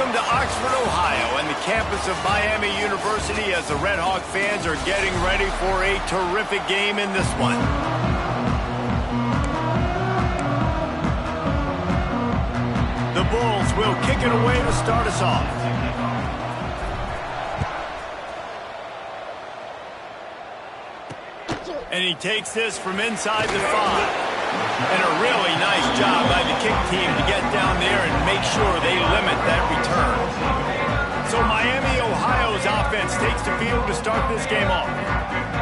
Welcome to Oxford, Ohio, and the campus of Miami University as the Red Hawk fans are getting ready for a terrific game in this one. The Bulls will kick it away to start us off. And he takes this from inside the 5. And a really nice job by the kick team to get down there and make sure they limit that return. So Miami, Ohio's offense takes the field to start this game off.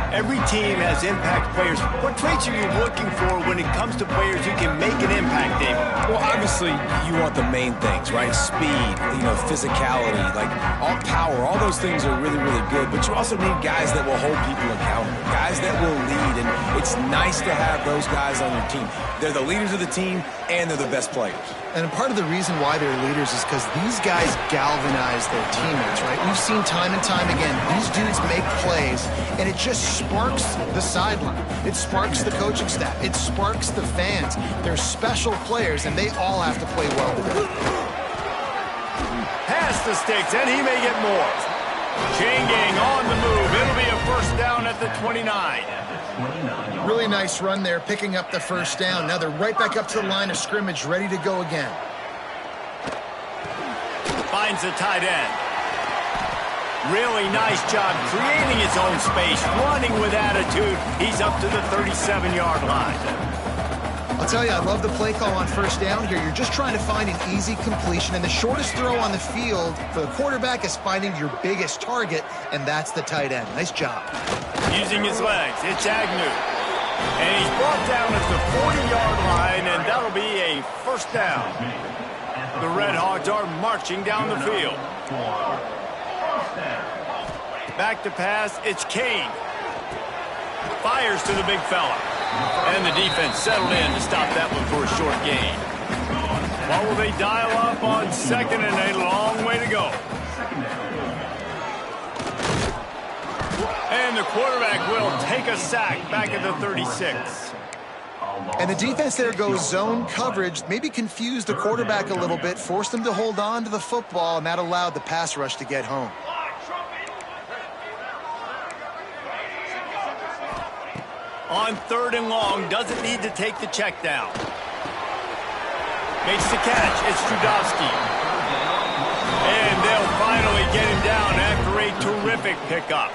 Every team has impact players. What traits are you looking for when it comes to players who can make an impact, David? Well, obviously, you want the main things, right? Speed, physicality, like all power, all those things are really, really good. But you also need guys that will hold people accountable, guys that will lead. And it's nice to have those guys on your team. They're the leaders of the team, and they're the best players. And part of the reason why they're leaders is because these guys galvanize their teammates, right? We've seen time and time again, these dudes make plays, and it just sparks the sideline. It sparks the coaching staff. It sparks the fans. They're special players, and they all have to play well today. Pass the sticks, and he may get more. Chain gang on the move. It'll be a first down at the 29. Really nice run there, picking up the first down. Now they're right back up to the line of scrimmage, ready to go again. Finds the tight end. Really nice job creating his own space, running with attitude. He's up to the 37-yard line. I'll tell you, I love the play call on first down here. You're just trying to find an easy completion, and the shortest throw on the field for the quarterback is finding your biggest target, and that's the tight end. Nice job. Using his legs, it's Agnew. And he's brought down at the 40-yard line, and that'll be a first down. The Red Hawks are marching down the field. Back to pass, it's Kane. Fires to the big fella. And the defense settled in to stop that one for a short gain. What will they dial up on second and a long way to go? And the quarterback will take a sack back at the 36. And the defense there goes zone coverage, maybe confused the quarterback a little bit, forced him to hold on to the football, and that allowed the pass rush to get home. On third and long, doesn't need to take the check down. Makes the catch, it's Trudowski. And they'll finally get him down after a terrific pickup.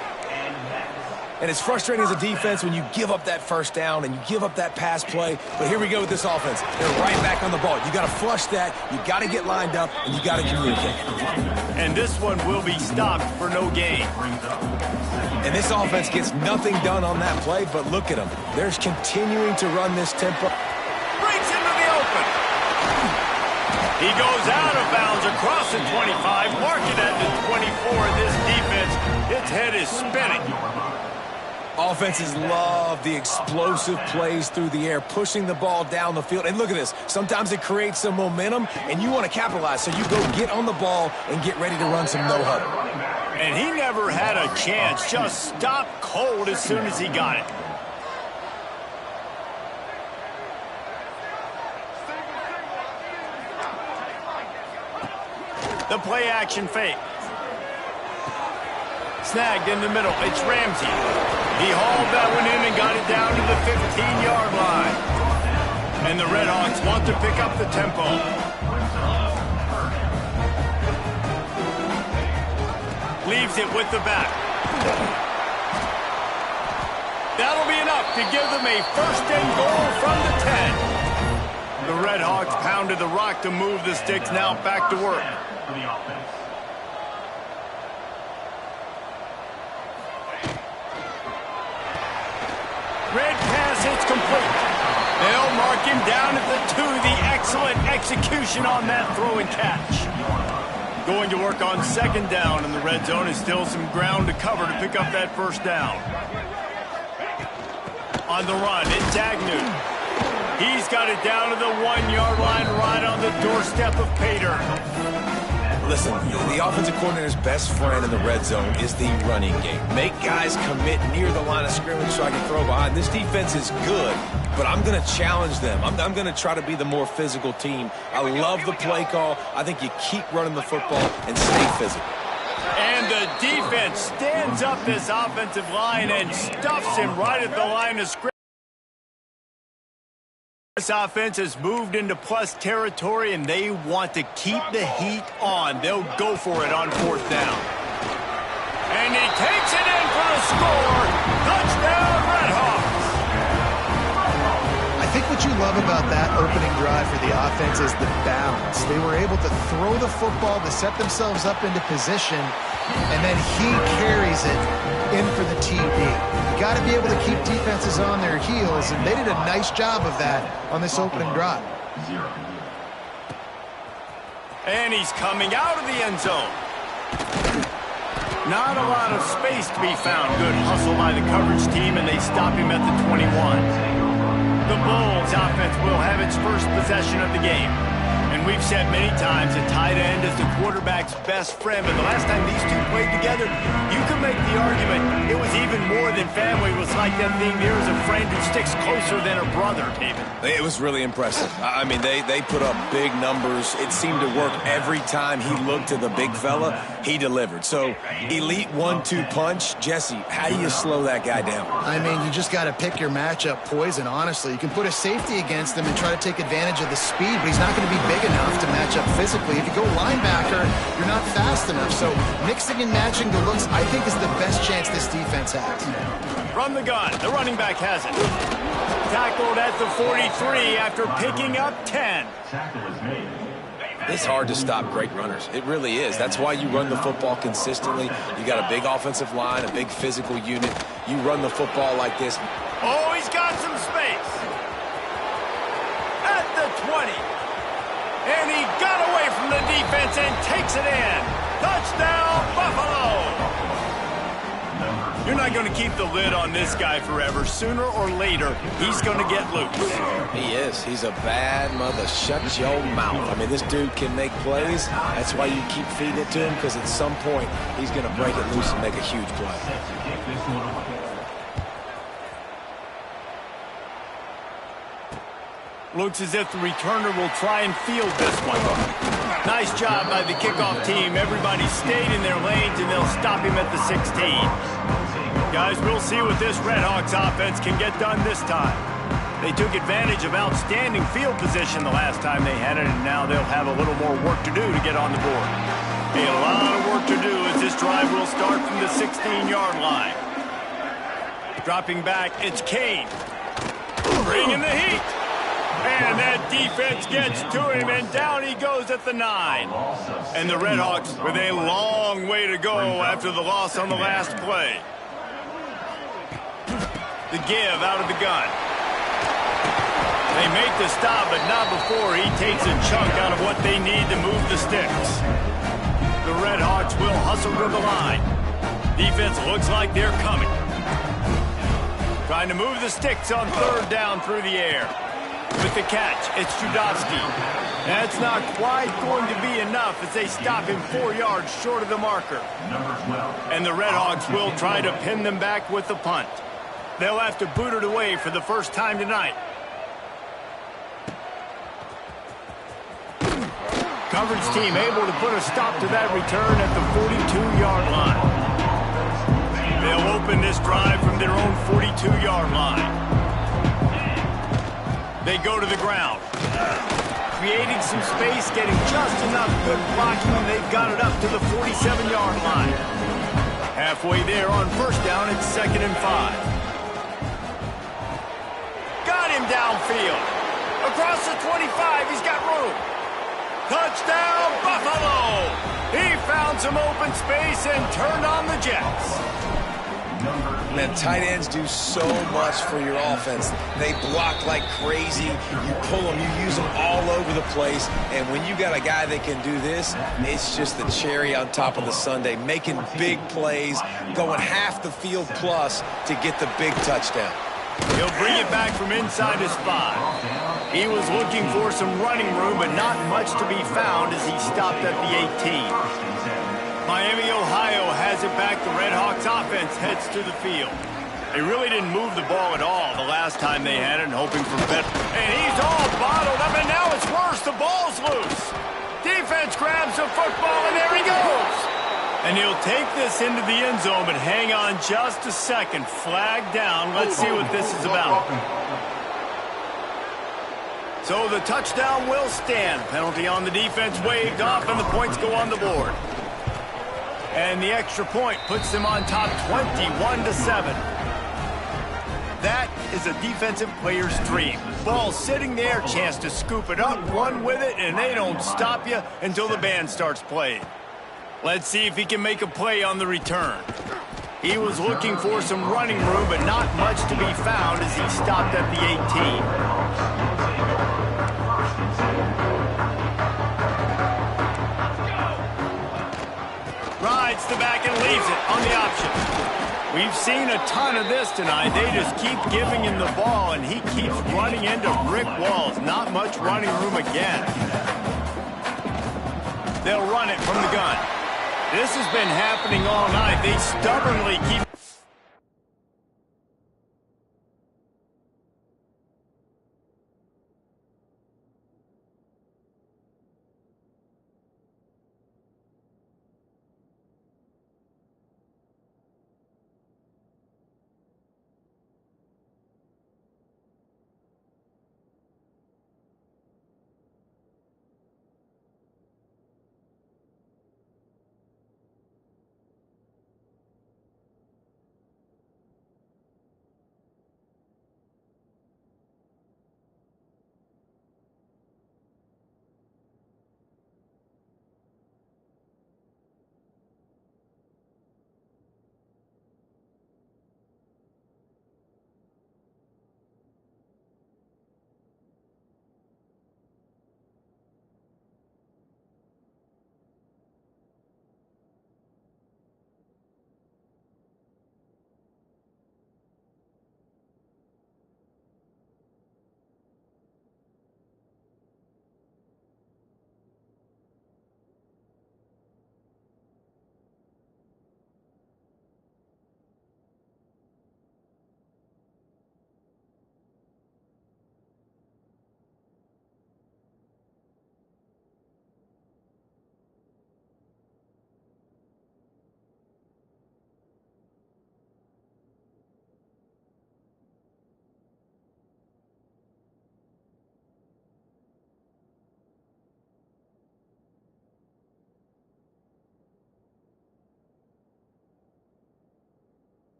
And it's frustrating as a defense when you give up that first down and you give up that pass play. But here we go with this offense. They're right back on the ball. You got to flush that. You got to get lined up, and you got to communicate. And this one will be stopped for no gain. And this offense gets nothing done on that play, but look at them. They're continuing to run this tempo. Breaks into the open. He goes out of bounds across the 25, marking at the 24. This defense, its head is spinning. Offenses love the explosive plays through the air, pushing the ball down the field. And look at this. Sometimes it creates some momentum, and you want to capitalize. So you go get on the ball and get ready to run some no-huddle. And he never had a chance. Just stopped cold as soon as he got it. The play action fake. Snagged in the middle. It's Ramsey. He hauled that one in and got it down to the 15-yard line. And the Red Hawks want to pick up the tempo. Leaves it with the back. That'll be enough to give them a first and goal from the 10. The Red Hawks pounded the rock to move the sticks. Now back to work. Red pass, it's complete. They'll mark him down at the 2. The excellent execution on that throw and catch. Going to work on second down in the red zone. Is still some ground to cover to pick up that first down. On the run, it's Agnew. He's got it down to the 1-yard line right on the doorstep of Pater. Listen, the offensive coordinator's best friend in the red zone is the running game. Make guys commit near the line of scrimmage so I can throw behind. This defense is good, but I'm going to challenge them. I'm going to try to be the more physical team. I love the play call. I think you keep running the football and stay physical. And the defense stands up this offensive line and stuffs him right at the line of scrimmage. This offense has moved into plus territory, and they want to keep the heat on. They'll go for it on 4th down. And he takes it in for the score. Touchdown, Redhawks. I think what you love about that opening drive for the offense is the balance. They were able to throw the football to set themselves up into position, and then he carries it in for the TD. You got to be able to keep defenses on their heels, and they did a nice job of that on this opening drive. And he's coming out of the end zone. Not a lot of space to be found. Good hustle by the coverage team, and they stop him at the 21. The Bulls offense will have its first possession of the game. And we've said many times a tight end is the quarterback's best friend, but the last time these two played together, you can make the argument it was even more than family. It was like that thing there is a friend who sticks closer than a brother, David. It was really impressive. I mean, they put up big numbers. It seemed to work every time he looked to the big fella. He delivered. So, elite 1-2 punch. Jesse, how do you slow that guy down? I mean, you just got to pick your matchup poison, honestly. You can put a safety against him and try to take advantage of the speed, but he's not going to be big enough to match up physically. If you go linebacker, you're not fast enough. So mixing and matching the looks, I think, is the best chance this defense has. From the gun, the running back has it. Tackled at the 43 after picking up 10. It's hard to stop great runners. It really is. That's why you run the football consistently. You got a big offensive line, a big physical unit. You run the football like this. Oh, he's got some space. At the 20. And he got away from the defense and takes it in. Touchdown, Buffalo! You're not going to keep the lid on this guy forever. Sooner or later, he's going to get loose. He is. He's a bad mother. Shut your mouth. I mean, this dude can make plays. That's why you keep feeding it to him, because at some point, he's going to break it loose and make a huge play. Looks as if the returner will try and field this one. Nice job by the kickoff team. Everybody stayed in their lanes, and they'll stop him at the 16. Guys, we'll see what this Redhawks offense can get done this time. They took advantage of outstanding field position the last time they had it, and now they'll have a little more work to do to get on the board. A lot of work to do as this drive will start from the 16-yard line. Dropping back, it's Kane. Bringing the heat. And that defense gets to him, and down he goes at the 9. And the Redhawks with a long way to go after the loss on the last play. The give out of the gun. They make the stop, but not before he takes a chunk out of what they need to move the sticks. The Redhawks will hustle to the line. Defense looks like they're coming. Trying to move the sticks on 3rd down through the air. With the catch, it's Judowski. That's not quite going to be enough as they stop him 4 yards short of the marker. And the Redhawks will try to pin them back with the punt. They'll have to boot it away for the first time tonight. Coverage team able to put a stop to that return at the 42-yard line. They'll open this drive from their own 42-yard line. They go to the ground. Creating some space, getting just enough good blocking, and they've got it up to the 47-yard line. Halfway there on 1st down, it's 2nd and 5. Got him downfield. Across the 25, he's got room. Touchdown, Buffalo! He found some open space and turned on the Jets. Man, tight ends do so much for your offense. They block like crazy. You pull them, you use them all over the place. And when you got a guy that can do this, it's just the cherry on top of the sundae, making big plays, going half the field plus to get the big touchdown. He'll bring it back from inside his 5. He was looking for some running room, but not much to be found as he stopped at the 18. Miami, Ohio has it back. The Redhawks offense heads to the field. They really didn't move the ball at all the last time they had it, hoping for better. And he's all bottled up, and now it's worse. The ball's loose. Defense grabs the football, and there he goes. And he'll take this into the end zone, but hang on just a second. Flag down. Let's see what this is about. So the touchdown will stand. Penalty on the defense waved off, and the points go on the board. And the extra point puts them on top 21-7. That is a defensive player's dream. Ball sitting there, chance to scoop it up, run with it, and they don't stop you until the band starts playing. Let's see if he can make a play on the return. He was looking for some running room, but not much to be found as he stopped at the 18. Rides the back and leaves it on the option. We've seen a ton of this tonight. They just keep giving him the ball, and he keeps running into brick walls. Not much running room again. They'll run it from the gun. This has been happening all night. They stubbornly keep...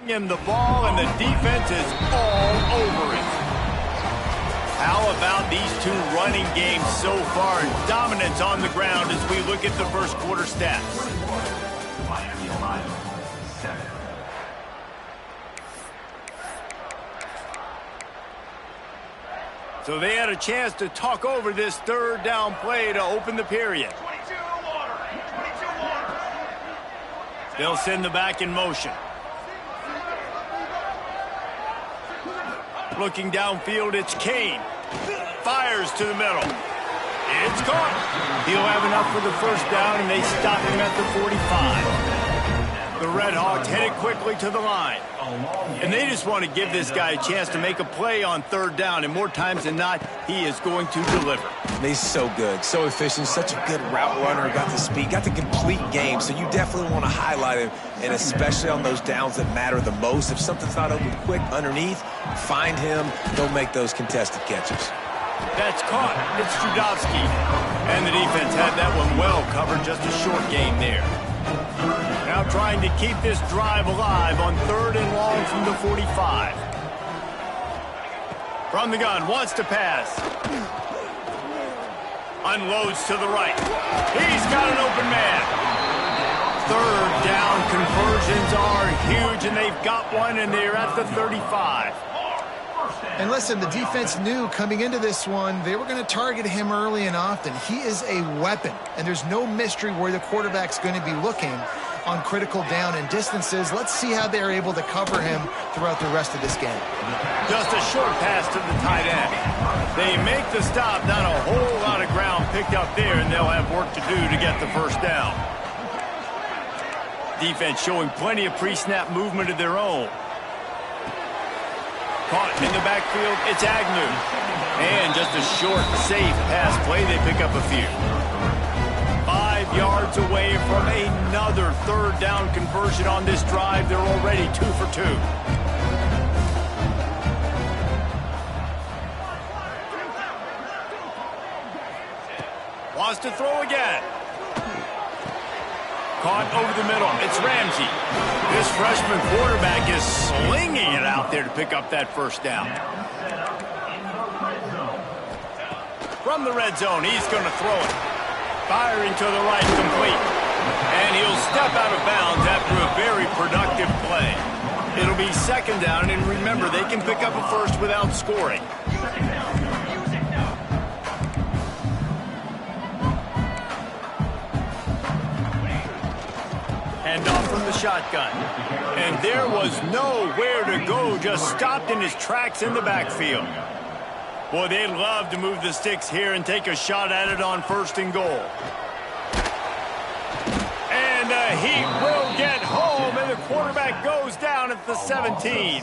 him the ball, and the defense is all over it. How about these two running games so far? Dominance on the ground as we look at the first quarter stats. So they had a chance to talk over this third down play to open the period. They'll send the back in motion. Looking downfield, it's Kane. Fires to the middle. It's caught. He'll have enough for the first down, and they stop him at the 45. The Red Hawks headed quickly to the line. And they just want to give this guy a chance to make a play on third down, and more times than not, he is going to deliver. He's so good, so efficient, such a good route runner, got the speed, got the complete game, so you definitely want to highlight him, and especially on those downs that matter the most. If something's not open quick underneath, find him, don't make those contested catches. That's caught. It's Strudowski. And the defense had that one well covered, just a short gain there. Now trying to keep this drive alive on third and long from the 45. From the gun, wants to pass. Unloads to the right. He's got an open man. Third down conversions are huge, and they've got one, and they're at the 35. And listen, the defense knew coming into this one, they were going to target him early and often. He is a weapon, and there's no mystery where the quarterback's going to be looking on critical down and distances. Let's see how they're able to cover him throughout the rest of this game. Just a short pass to the tight end. They make the stop, not a whole lot of ground picked up there, and they'll have work to do to get the first down. Defense showing plenty of pre-snap movement of their own. Caught in the backfield, it's Agnew. And just a short, safe pass play, they pick up a few. 5 yards away from another third down conversion on this drive. They're already 2 for 2. Wants to throw again. Caught over the middle. It's Ramsey. This freshman quarterback is slinging it out there to pick up that first down. From the red zone, he's going to throw it. Firing to the right, complete. And he'll step out of bounds after a very productive play. It'll be second down, and remember, they can pick up a first without scoring. Hand off from the shotgun. And there was nowhere to go, just stopped in his tracks in the backfield. Boy, they'd love to move the sticks here and take a shot at it on first and goal. And he will get home, and the quarterback goes down at the 17.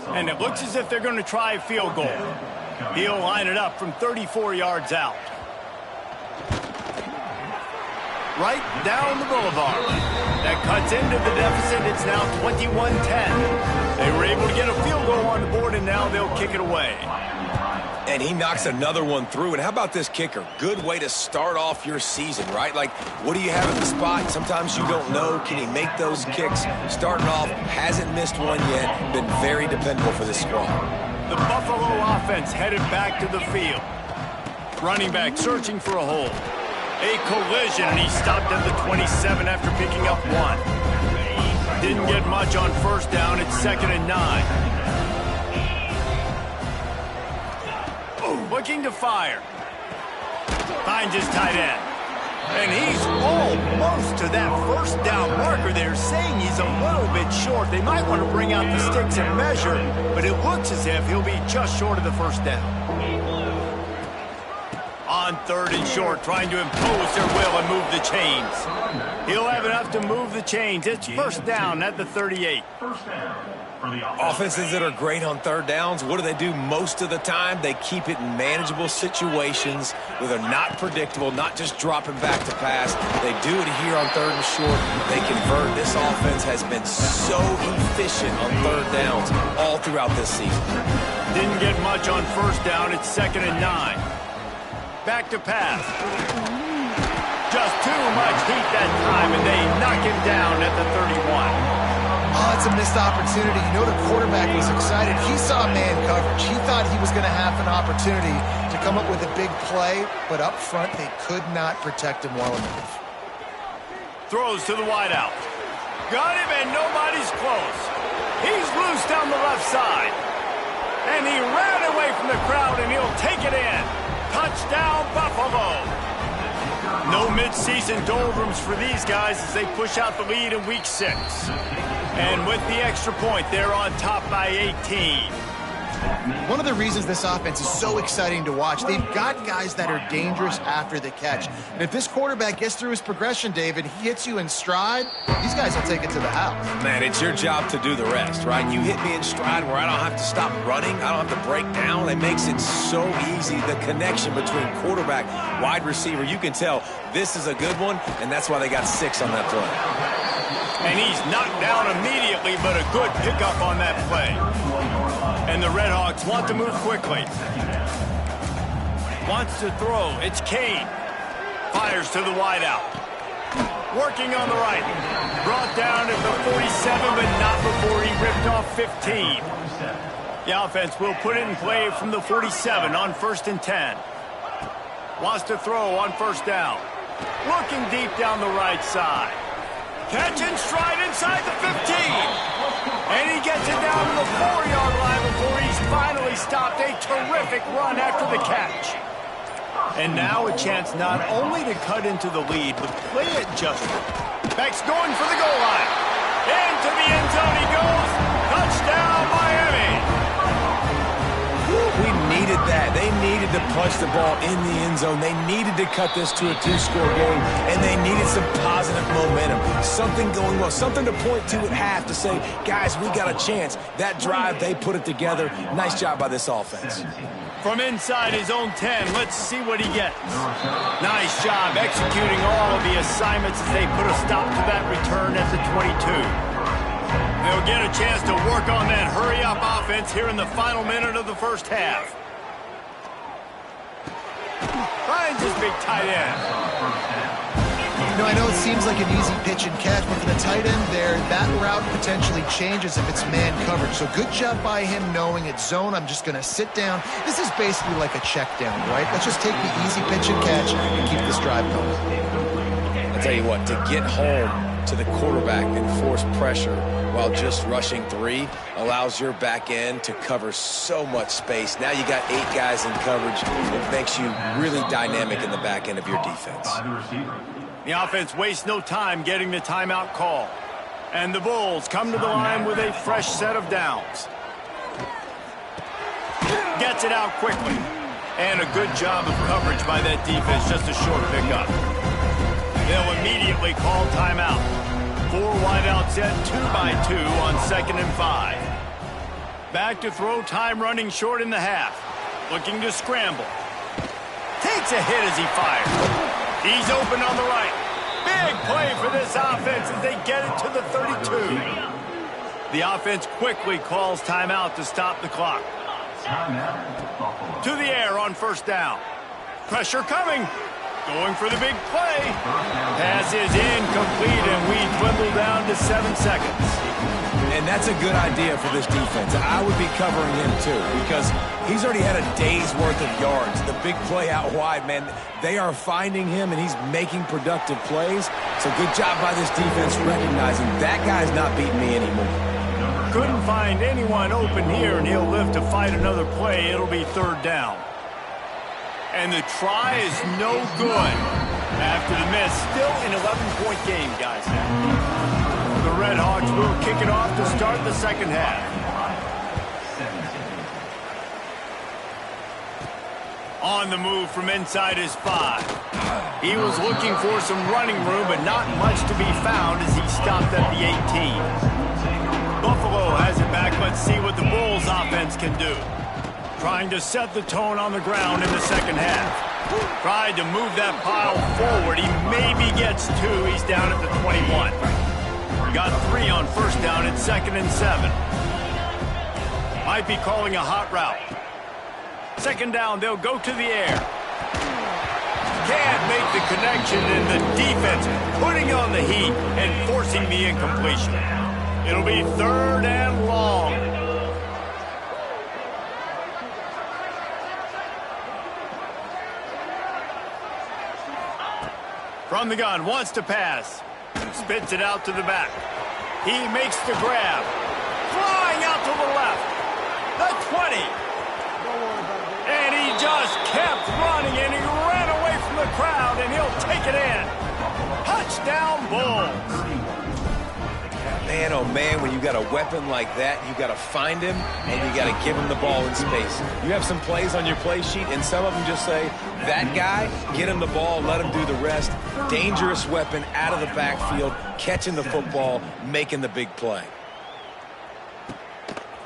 And it looks as if they're going to try a field goal. He'll line it up from 34 yards out. Right down the boulevard. That cuts into the deficit. It's now 21-10. They were able to get a field goal on the board, and now they'll kick it away. And he knocks another one through. And how about this kicker? Good way to start off your season, right? Like, what do you have at the spot? Sometimes you don't know. Can he make those kicks? Starting off, hasn't missed one yet. Been very dependable for this squad. The Buffalo offense headed back to the field. Running back searching for a hole. A collision, and he stopped at the 27 after picking up one. Didn't get much on first down. It's 2nd and 9. Looking to fire. Finds his tight end. And he's almost to that first down marker there, saying he's a little bit short. They might want to bring out the sticks and measure, but it looks as if he'll be just short of the first down. On third and short, trying to impose their will and move the chains. He'll have enough to move the chains. It's first down at the 38. Offenses that are great on third downs, what do most of the time? They keep it in manageable situations where they're not predictable, not just dropping back to pass. They do it here on third and short. They convert. This offense has been so efficient on third downs all throughout this season. Didn't get much on first down. It's 2nd and 9. Back to pass. Just too much heat that time, and they knock him down at the 31. Oh, that's a missed opportunity. You know the quarterback was excited. He saw man coverage. He thought he was going to have an opportunity to come up with a big play, but up front they could not protect him well enough. Throws to the wideout. Got him, and nobody's close. He's loose down the left side. And he ran away from the crowd, and he'll take it in. Touchdown, Buffalo. No midseason doldrums for these guys as they push out the lead in Week 6. And with the extra point, they're on top by 18. One of the reasons this offense is so exciting to watch, they've got guys that are dangerous after the catch. And if this quarterback gets through his progression, David, he hits you in stride, these guys will take it to the house. Man, it's your job to do the rest, right? You hit me in stride where I don't have to stop running. I don't have to break down. It makes it so easy. The connection between quarterback, wide receiver, you can tell this is a good one, and that's why they got 6 on that play. And he's knocked down immediately, but a good pickup on that play. And the Redhawks want to move quickly. Wants to throw. It's Kane. Fires to the wideout. Working on the right. Brought down at the 47, but not before he ripped off 15. The offense will put it in play from the 47 on 1st and 10. Wants to throw on 1st down. Looking deep down the right side. Catch and stride inside the 15. And he gets it down to the 4-yard line before he's finally stopped. A terrific run after the catch. And now a chance not only to cut into the lead, but play it just right. Beck's going for the goal line. Into the end zone he goes. Touchdown, Miami. We needed that. They needed to punch the ball in the end zone. They needed to cut this to a 2-score game, and they needed some positive momentum. Something going well, something to point to at half to say, guys, we got a chance. That drive, they put it together. Nice job by this offense. From inside his own 10, let's see what he gets. Nice job executing all of the assignments as they put a stop to that return at the 22. They'll get a chance to work on that hurry-up offense here in the final minute of the first half. Finds his big tight end. You know, I know it seems like an easy pitch and catch, but for the tight end there, that route potentially changes if it's man coverage. So good job by him knowing it's zone. I'm just going to sit down. This is basically like a check down, right? Let's just take the easy pitch and catch and keep this drive going. I'll tell you what, to get home to the quarterback and force pressure while just rushing 3 allows your back end to cover so much space. Now you got 8 guys in coverage. It makes you really dynamic in the back end of your defense. The offense wastes no time getting the timeout call. And the Bulls come to the line with a fresh set of downs. Gets it out quickly. And a good job of coverage by that defense, just a short pickup. They'll immediately call timeout. 4 wideouts set 2-by-2 on 2nd and 5. Back to throw, time running short in the half. Looking to scramble. Takes a hit as he fires. He's open on the right. Big play for this offense as they get it to the 32. The offense quickly calls timeout to stop the clock. To the air on 1st down. Pressure coming. Going for the big play. Pass is incomplete, and we dwindle down to 7 seconds. And that's a good idea for this defense. I would be covering him, too, because he's already had a day's worth of yards. The big play out wide, man, they are finding him, and he's making productive plays. So good job by this defense recognizing that guy's not beating me anymore. Couldn't find anyone open here, and he'll live to fight another play. It'll be 3rd down. And the try is no good. After the miss, still an 11-point game, guys. The Redhawks will kick it off to start the 2nd half. On the move from inside his 5. He was looking for some running room, but not much to be found as he stopped at the 18. Buffalo has it back. Let's see what the Bulls offense can do. Trying to set the tone on the ground in the 2nd half. Tried to move that pile forward. He maybe gets 2. He's down at the 21. Got 3 on 1st down at 2nd and 7. Might be calling a hot route. 2nd down, they'll go to the air. Can't make the connection, and the defense putting on the heat and forcing the incompletion. It'll be 3rd and long. From the gun, wants to pass. Spits it out to the back. He makes the grab. Flying out to the left. The 20. And he just kept running, and he ran away from the crowd, and he'll take it in. Touchdown, Bulls. Man, oh man, when you got a weapon like that, you got to find him, and you got to give him the ball in space. You have some plays on your play sheet, and some of them just say, that guy, get him the ball, let him do the rest. Dangerous weapon out of the backfield, catching the football, making the big play.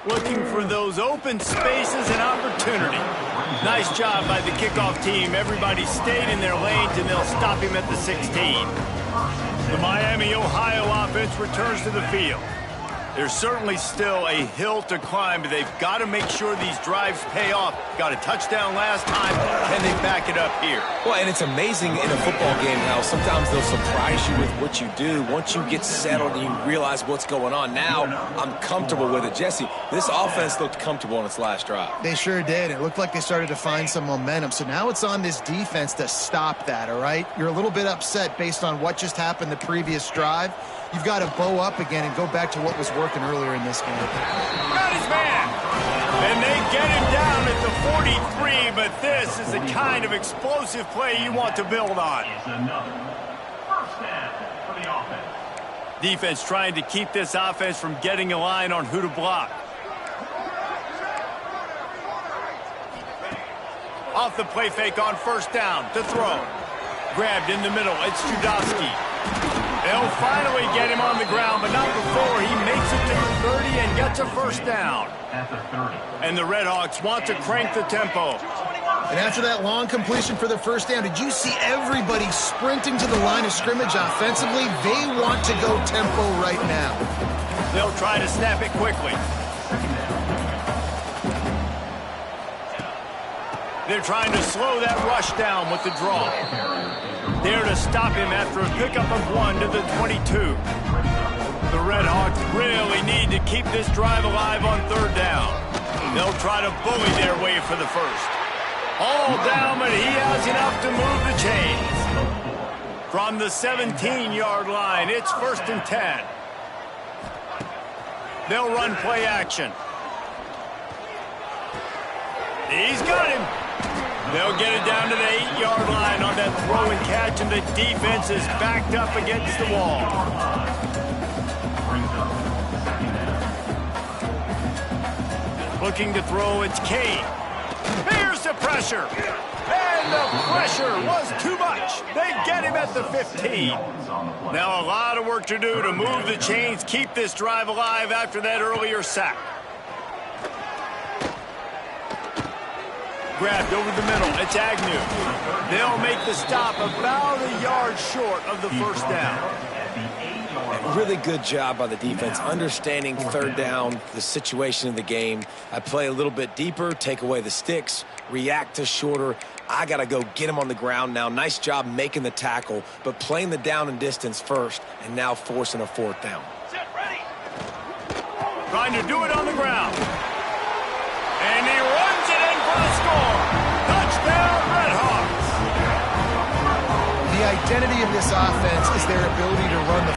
Looking for those open spaces and opportunity. Nice job by the kickoff team. Everybody stayed in their lanes, and they'll stop him at the 16. The Miami, Ohio offense returns to the field. There's certainly still a hill to climb, but they've got to make sure these drives pay off. Got a touchdown last time. Can they back it up here? Well, and it's amazing in a football game how sometimes they'll surprise you with what you do. Once you get settled and you realize what's going on, now I'm comfortable with it. Jesse, this offense looked comfortable on its last drive. They sure did. It looked like they started to find some momentum. So now it's on this defense to stop that, all right? You're a little bit upset based on what just happened the previous drive. You've got to bow up again and go back to what was working earlier in this game. Got his man. And they get him down at the 43, but this is the kind of explosive play you want to build on. Defense trying to keep this offense from getting a line on who to block. Off the play fake on 1st down to throw. Grabbed in the middle. It's Judowski. They'll finally get him on the ground, but not before he makes it to the 30 and gets a 1st down. And the Redhawks want to crank the tempo. And after that long completion for the 1st down, did you see everybody sprinting to the line of scrimmage offensively? They want to go tempo right now. They'll try to snap it quickly. They're trying to slow that rush down with the draw. There to stop him after a pickup of 1 to the 22. The Redhawks really need to keep this drive alive on 3rd down. They'll try to bully their way for the 1st. All down, but he has enough to move the chains. From the 17-yard line, it's 1st and 10. They'll run play action. He's got him. They'll get it down to the 8-yard line on that throw and catch, and the defense is backed up against the wall. Looking to throw, it's Kane. Here's the pressure. And the pressure was too much. They get him at the 15. Now a lot of work to do to move the chains, keep this drive alive after that earlier sack. Grabbed over the middle. It's Agnew. They'll make the stop about a yard short of the 1st down. Really good job by the defense, understanding 3rd down, the situation of the game. I play a little bit deeper, take away the sticks, react to shorter. I got to go get him on the ground now. Nice job making the tackle, but playing the down and distance first, and now forcing a 4th down. Trying to do it on the ground. And he runs it in for the score. Touchdown, Redhawks. The identity of this offense is their ability to run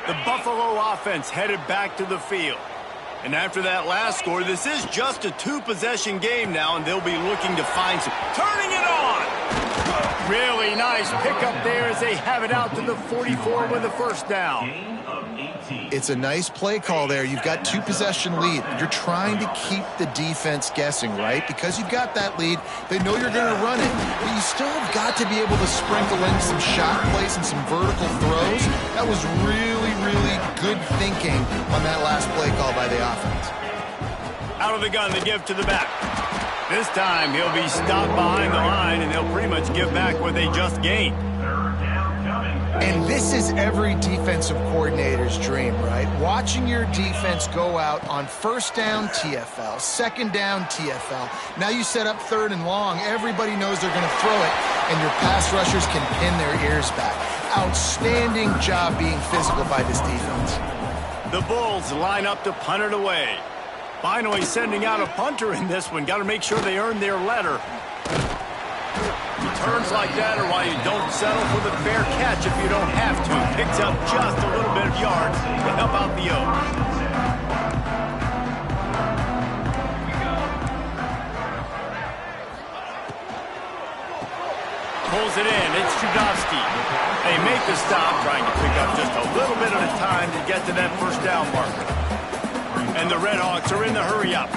the Buffalo offense headed back to the field. And after that last score, this is just a 2-possession game now, and they'll be looking to find some. Turning it on! Really nice pickup there as they have it out to the 44 with a 1st down. It's a nice play call there. You've got 2-possession lead. You're trying to keep the defense guessing, right? Because you've got that lead, they know you're going to run it. But you still have got to be able to sprinkle in some shot plays and some vertical throws. That was really, really good thinking on that last play call by the offense. Out of the gun, they give to the back. This time, he'll be stopped behind the line, and they'll pretty much give back what they just gained. 3rd down coming. And this is every defensive coordinator's dream, right? Watching your defense go out on first down, TFL, second down, TFL. Now you set up third and long. Everybody knows they're going to throw it, and your pass rushers can pin their ears back. Outstanding job being physical by this defense. The Bulls line up to punt it away. Finally sending out a punter in this one. Got to make sure they earn their letter. Turns like that are why you don't settle for the fair catch if you don't have to. Picks up just a little bit of yards to help out the O. Pulls it in. It's Trudovsky. They make the stop, trying to pick up just a little bit at a time to get to that first down marker. And the Red Hawks are in the hurry-up.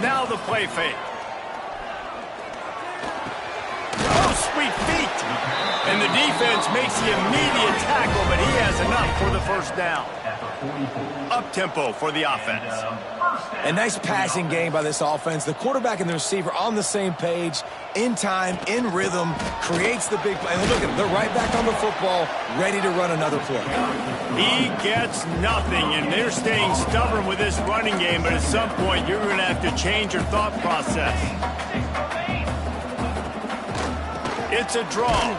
Now the play fake. Oh, sweet feet. And the defense makes the immediate tackle, but he has enough for the first down. Up-tempo for the offense. A nice passing game by this offense. The quarterback and the receiver on the same page, in time, in rhythm, creates the big play. And look at them, they're right back on the football, ready to run another play. He gets nothing, and they're staying stubborn with this running game, but at some point you're going to have to change your thought process. It's a draw,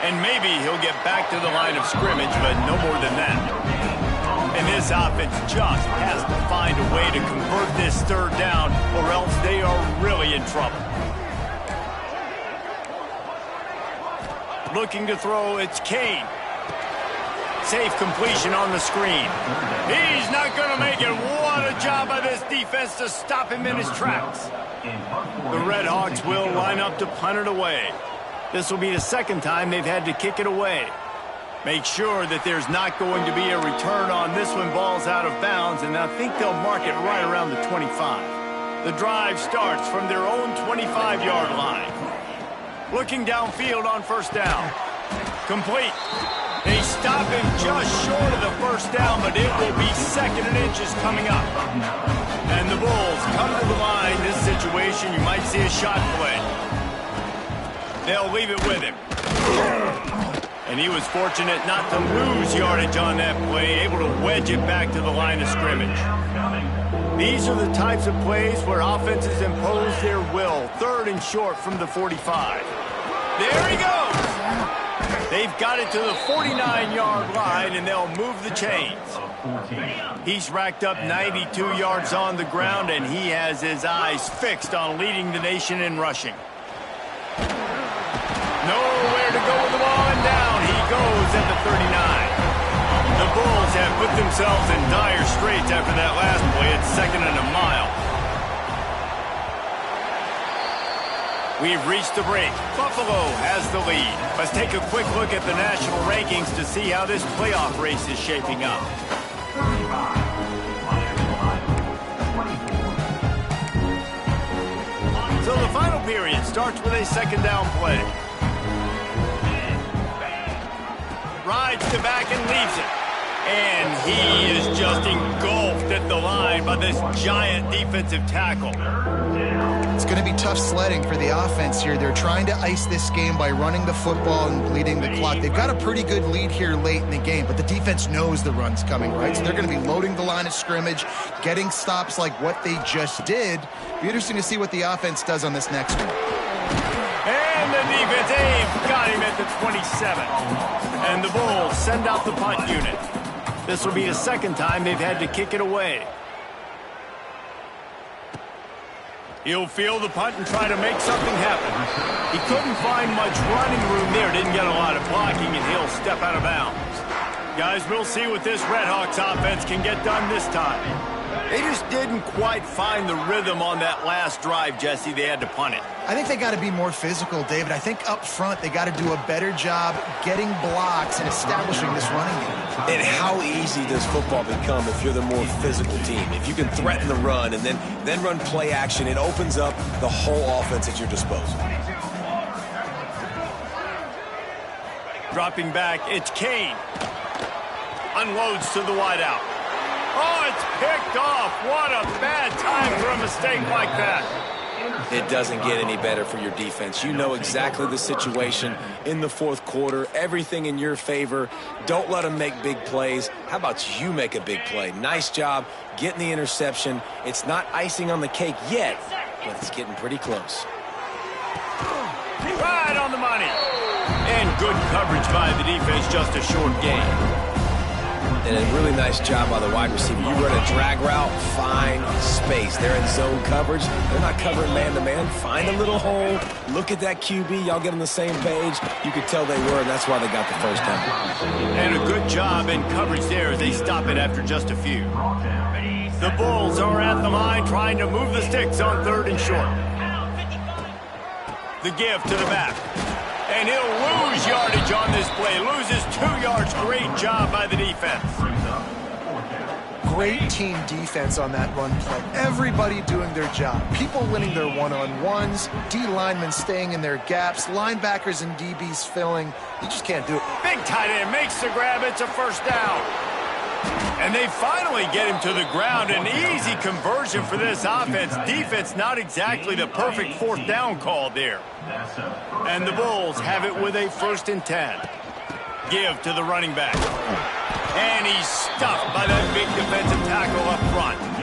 and maybe he'll get back to the line of scrimmage, but no more than that. And this offense just has to find a way to convert this third down, or else they are really in trouble. Looking to throw, it's Kane. Safe completion on the screen. He's not going to make it. What a job by this defense to stop him in his tracks. The Red Hawks will line up to punt it away. This will be the second time they've had to kick it away. Make sure that there's not going to be a return on this one. Ball's out of bounds, and I think they'll mark it right around the 25. The drive starts from their own 25-yard line. Looking downfield on first down. Complete. They stop him just short of the first down, but it will be second and inches coming up. And the Bulls come to the line. This situation, you might see a shot play. They'll leave it with him. And he was fortunate not to lose yardage on that play, able to wedge it back to the line of scrimmage. These are the types of plays where offenses impose their will. Third and short from the 45. There he goes! They've got it to the 49-yard line, and they'll move the chains. He's racked up 92 yards on the ground, and he has his eyes fixed on leading the nation in rushing. Nowhere to go with the ball, and down he goes at the 39. The Bulls have put themselves in dire straits after that last play. It's second and a mile. We've reached the break. Buffalo has the lead. Let's take a quick look at the national rankings to see how this playoff race is shaping up. So the final period starts with a second down play. Rides to back and leaves it. And he is just engulfed at the line by this giant defensive tackle. It's going to be tough sledding for the offense here. They're trying to ice this game by running the football and bleeding the clock. They've got a pretty good lead here late in the game, but the defense knows the run's coming, right? So they're going to be loading the line of scrimmage, getting stops like what they just did. Be interesting to see what the offense does on this next one. And the defense got him at the 27. And the Bulls send out the punt unit. This will be the second time they've had to kick it away. He'll field the punt and try to make something happen. He couldn't find much running room there, didn't get a lot of blocking, and he'll step out of bounds. Guys, we'll see what this Red Hawks offense can get done this time. They just didn't quite find the rhythm on that last drive, Jesse. They had to punt it. I think they got to be more physical, David. I think up front they got to do a better job getting blocks and establishing this running game. And how easy does football become if you're the more physical team? If you can threaten the run and then run play action, it opens up the whole offense at your disposal. Dropping back, it's Kane. Unloads to the wideout. Oh, it's picked off. What a bad time for a mistake like that. It doesn't get any better for your defense. You know exactly the situation in the fourth quarter, everything in your favor. Don't let them make big plays. How about you make a big play? Nice job getting the interception. It's not icing on the cake yet, but it's getting pretty close. Right on the money. And good coverage by the defense, just a short gain. And a really nice job by the wide receiver. You run a drag route, find space. They're in zone coverage. They're not covering man-to-man. Find a little hole. Look at that QB. Y'all get on the same page. You could tell they were, and that's why they got the first down. And a good job in coverage there as they stop it after just a few. The Bulls are at the line trying to move the sticks on 3rd and short. The give to the back. And he'll lose yardage on this play. Loses 2 yards. Great job by the defense. Great team defense on that run play. Everybody doing their job. People winning their one-on-ones. D linemen staying in their gaps. Linebackers and DBs filling. You just can't do it. Big tight end makes the grab. It's a first down. And they finally get him to the ground. An easy conversion for this offense. Defense not exactly the perfect 4th down call there. And the Bulls have it with a 1st and 10. Give to the running back. And he's stuffed by that big defensive tackle up front.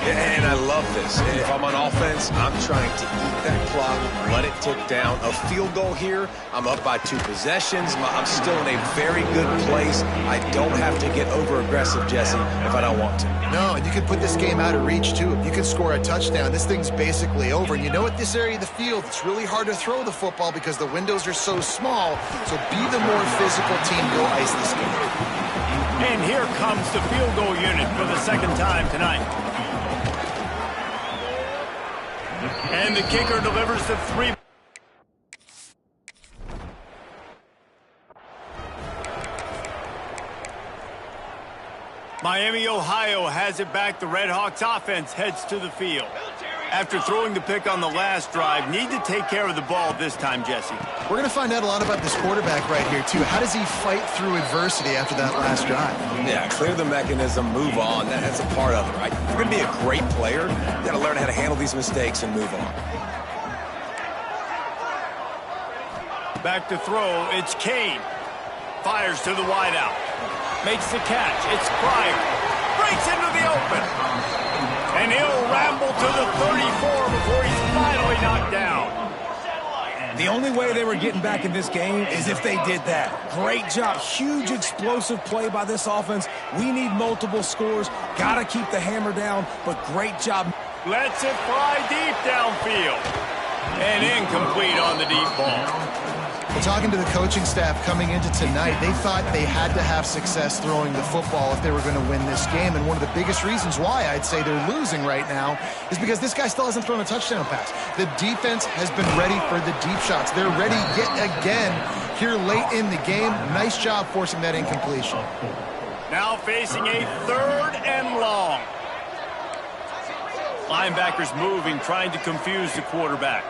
And I love this. If I'm on offense, I'm trying to eat that clock, let it tick down. A field goal here, I'm up by 2 possessions. I'm still in a very good place. I don't have to get over-aggressive, Jesse, if I don't want to. No, and you can put this game out of reach, too. If you can score a touchdown, this thing's basically over. And you know, at this area of the field, it's really hard to throw the football because the windows are so small. So be the more physical team. Go ice this game. And here comes the field goal unit for the 2nd time tonight. And the kicker delivers the 3. Miami, Ohio has it back. The Red Hawks offense heads to the field. After throwing the pick on the last drive, need to take care of the ball this time, Jesse. We're going to find out a lot about this quarterback right here, too. How does he fight through adversity after that last drive? Yeah, clear the mechanism, move on. That's a part of it, right? If you're going to be a great player, you got to learn how to handle these mistakes and move on. Back to throw, it's Kane. Fires to the wideout. Makes the catch, it's Pryor. Breaks into the open. And he'll ramble to the 34 before he's finally knocked down. The only way they were getting back in this game is if they did that. Great job. Huge explosive play by this offense. We need multiple scores. Got to keep the hammer down, but great job. Lets it fly deep downfield. And incomplete on the deep ball. Well, talking to the coaching staff coming into tonight, they thought they had to have success throwing the football if they were going to win this game. And one of the biggest reasons why I'd say they're losing right now is because this guy still hasn't thrown a touchdown pass. The defense has been ready for the deep shots. They're ready yet again here late in the game. Nice job forcing that incompletion. Now facing a 3rd and long. Linebackers moving, trying to confuse the quarterback.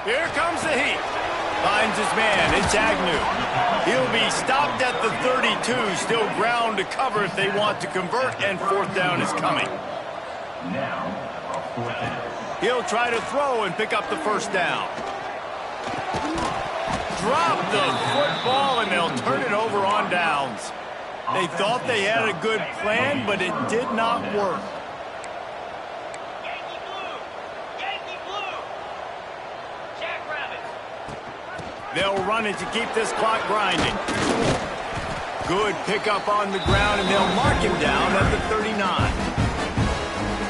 Here comes the heat. Finds his man. It's Agnew. He'll be stopped at the 32. Still ground to cover if they want to convert, and 4th down is coming. He'll try to throw and pick up the 1st down. Drop the football, and they'll turn it over on downs. They thought they had a good plan, but it did not work. They'll run it to keep this clock grinding. Good pickup on the ground, and they'll mark him down at the 39.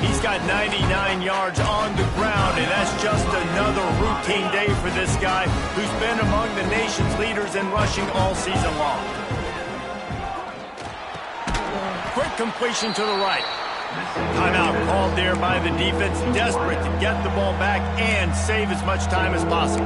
He's got 99 yards on the ground, and that's just another routine day for this guy who's been among the nation's leaders in rushing all season long. Quick completion to the right. Timeout called there by the defense, desperate to get the ball back and save as much time as possible.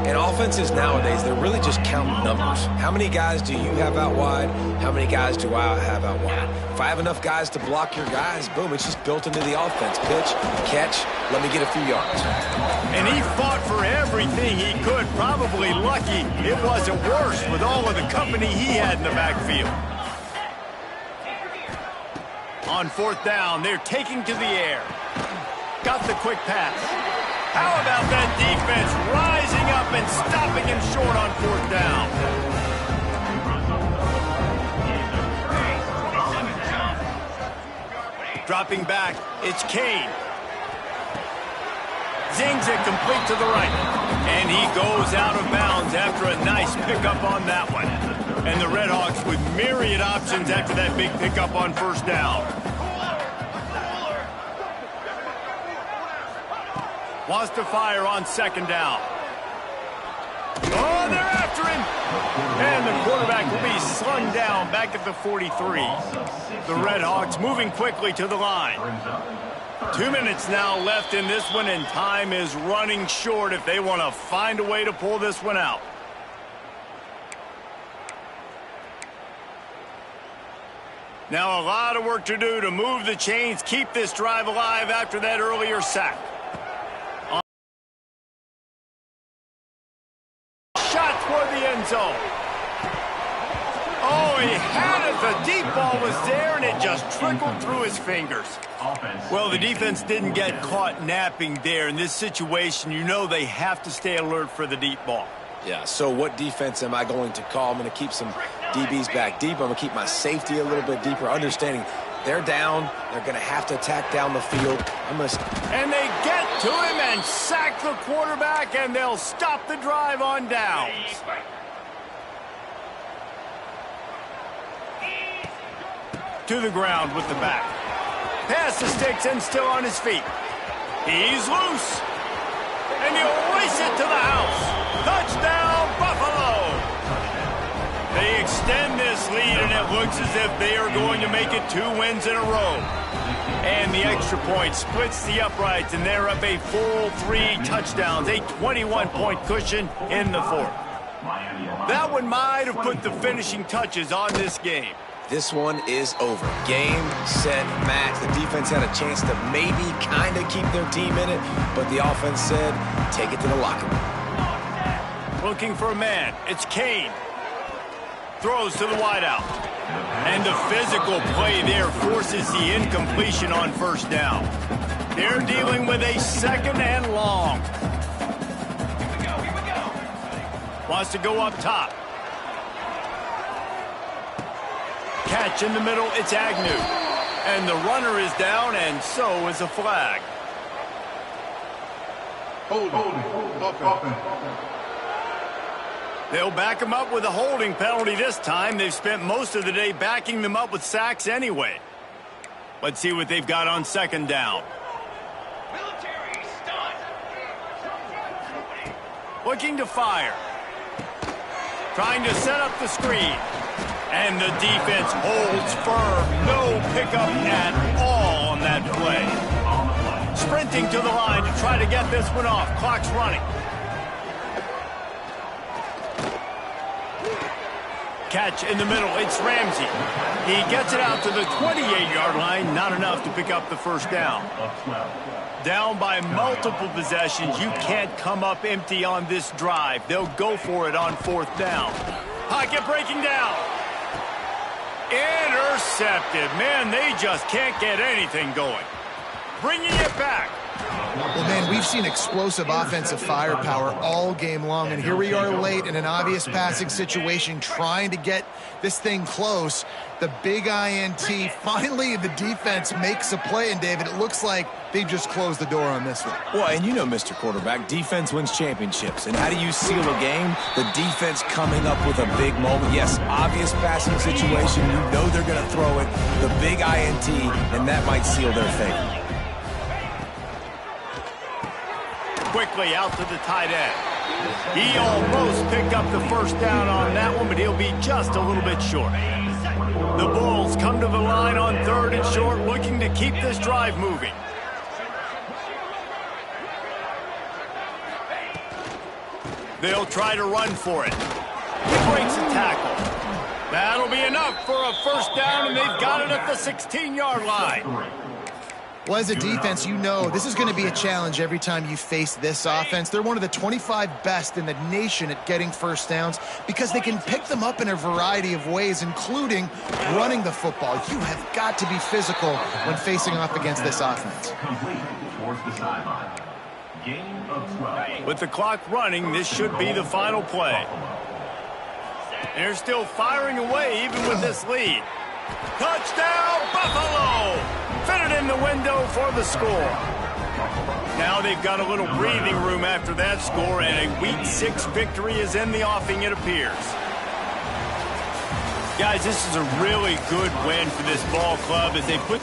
And offenses nowadays, they're really just counting numbers. How many guys do you have out wide? How many guys do I have out wide? If I have enough guys to block your guys, boom, it's just built into the offense. Pitch, catch, let me get a few yards. And he fought for everything he could. Probably lucky it wasn't worse with all of the company he had in the backfield. On 4th down, they're taking to the air. Got the quick pass. How about that defense rising up and stopping him short on fourth down? Dropping back, it's Kane. Zings it complete to the right. And he goes out of bounds after a nice pickup on that one. And the Redhawks with myriad options after that big pickup on first down. Wants to fire on second down. Oh, they're after him. And the quarterback will be slung down back at the 43. The Redhawks moving quickly to the line. 2 minutes now left in this one, and time is running short if they want to find a way to pull this one out. Now a lot of work to do to move the chains, keep this drive alive after that earlier sack. Shot toward the end zone. Oh, he had it. The deep ball was there, and it just trickled through his fingers. Well, the defense didn't get caught napping there. In this situation, you know they have to stay alert for the deep ball. Yeah, so what defense am I going to call? I'm going to keep some DBs back deep. I'm going to keep my safety a little bit deeper, understanding they're down. They're going to have to attack down the field. And they get to him and sack the quarterback, and they'll stop the drive on downs. To the ground with the back. Pass the sticks and still on his feet. He's loose. And he'll race it to the house. Touchdown, Buffalo! They extend this lead, and it looks as if they are going to make it 2 wins in a row. And the extra point splits the uprights, and they're up a full 3 touchdowns, a 21-point cushion in the fourth. That one might have put the finishing touches on this game. This one is over. Game, set, match. The defense had a chance to maybe kind of keep their team in it, but the offense said, take it to the locker room. Looking for a man. It's Kane. Throws to the wideout. And the physical play there forces the incompletion on first down. They're dealing with a second and long. Wants to go up top. Catch in the middle, it's Agnew. And the runner is down, and so is a flag. They'll back him up with a holding penalty this time. They've spent most of the day backing them up with sacks anyway. Let's see what they've got on second down. Looking to fire. Trying to set up the screen. And the defense holds firm. No pickup at all on that play. Sprinting to the line to try to get this one off. Clock's running. Catch in the middle. It's Ramsey. He gets it out to the 28-yard line. Not enough to pick up the first down. Down by multiple possessions. You can't come up empty on this drive. They'll go for it on fourth down. Pocket breaking down. Intercepted. Man, they just can't get anything going. Bringing it back. Well, man, we've seen explosive offensive firepower all game long, and here we are late in an obvious passing situation trying to get this thing close. The big INT, finally the defense makes a play, and David, it looks like they just closed the door on this one. Well, and you know, Mr. Quarterback, defense wins championships. And how do you seal a game? The defense coming up with a big moment. Yes, obvious passing situation. You know they're going to throw it. The big INT, and that might seal their fate. Quickly out to the tight end. He almost picked up the first down on that one, but he'll be just a little bit short. The Bulls come to the line on third and short, looking to keep this drive moving. They'll try to run for it. He breaks a tackle. That'll be enough for a first down, and they've got it at the 16-yard line. Well, as a defense, you know this is going to be a challenge every time you face this offense. They're one of the 25 best in the nation at getting first downs because they can pick them up in a variety of ways, including running the football. You have got to be physical when facing off against this offense. towards the sideline. Gain of 12. With the clock running, this should be the final play. And they're still firing away even with this lead. Touchdown, Buffalo! Fitted in the window for the score. Now they've got a little breathing room after that score, and a Week 6 victory is in the offing, it appears. Guys, this is a really good win for this ball club as they put